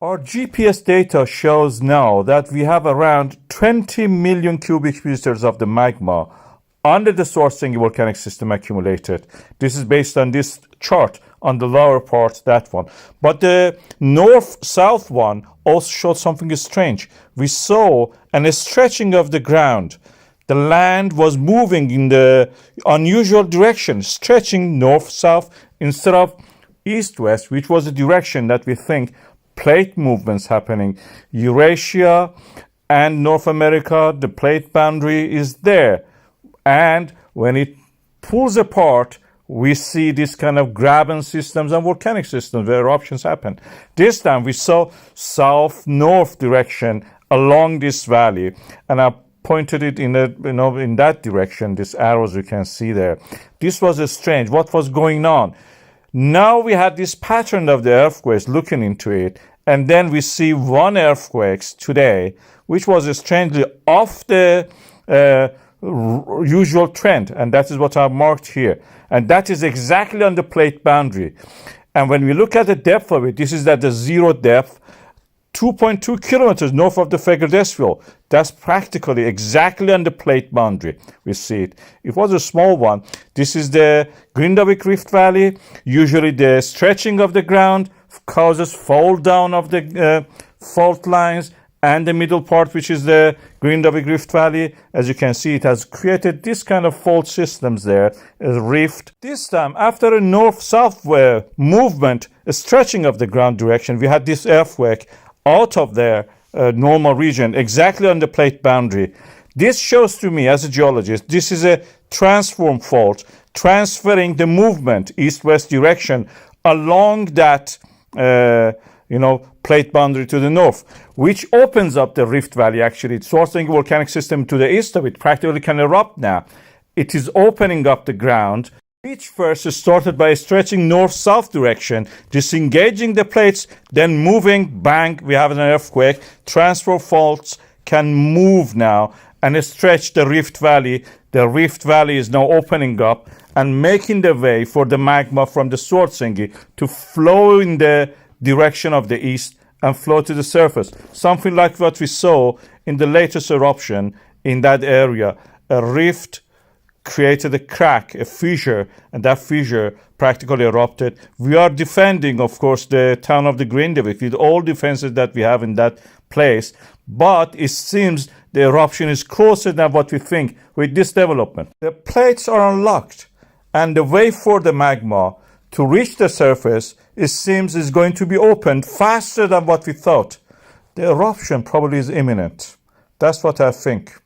Our GPS data shows now that we have around 20 million cubic meters of the magma under the Svartsengi volcanic system accumulated. This is based on this chart on the lower part, that one. But the north-south one also showed something strange. We saw a stretching of the ground. The land was moving in the unusual direction, stretching north-south instead of east-west, which was the direction that we think plate movements happening. Eurasia and North America, the plate boundary is there. And when it pulls apart, we see this kind of graben systems and volcanic systems where eruptions happen. This time we saw south-north direction along this valley, and I pointed it in that direction, these arrows you can see there. This was strange. What was going on? Now we had this pattern of the earthquakes looking into it, and then we see one earthquake today, which was strangely off the usual trend, and that is what I've marked here. And that is exactly on the plate boundary. And when we look at the depth of it, this is at the zero depth, 2.2 kilometers north of the Fagerdesville. That's practically exactly on the plate boundary. We see it. It was a small one. This is the Grindavik Rift Valley. Usually the stretching of the ground causes fall down of the fault lines, and the middle part, which is the Grindavik Rift Valley. As you can see, it has created this kind of fault systems there, a rift. This time, after a north-south movement, a stretching of the ground direction, we had this earthquake out of their normal region, exactly on the plate boundary. This shows to me, as a geologist, this is a transform fault, transferring the movement east-west direction along that plate boundary to the north, which opens up the Rift Valley, actually. The Svartsengi volcanic system to the east of it practically can erupt now. It is opening up the ground, which first started by stretching north-south direction, disengaging the plates, then moving, bang, we have an earthquake. Transfer faults can move now and stretch the Rift Valley. The Rift Valley is now opening up and making the way for the magma from the Svartsengi to flow in the direction of the east and flow to the surface. Something like what we saw in the latest eruption in that area. A rift created a crack, a fissure, and that fissure practically erupted. We are defending, of course, the town of the Grindavik with all defenses that we have in that place, but it seems the eruption is closer than what we think with this development. The plates are unlocked, and the way for the magma to reach the surface, it seems, is going to be opened faster than what we thought. The eruption probably is imminent. That's what I think.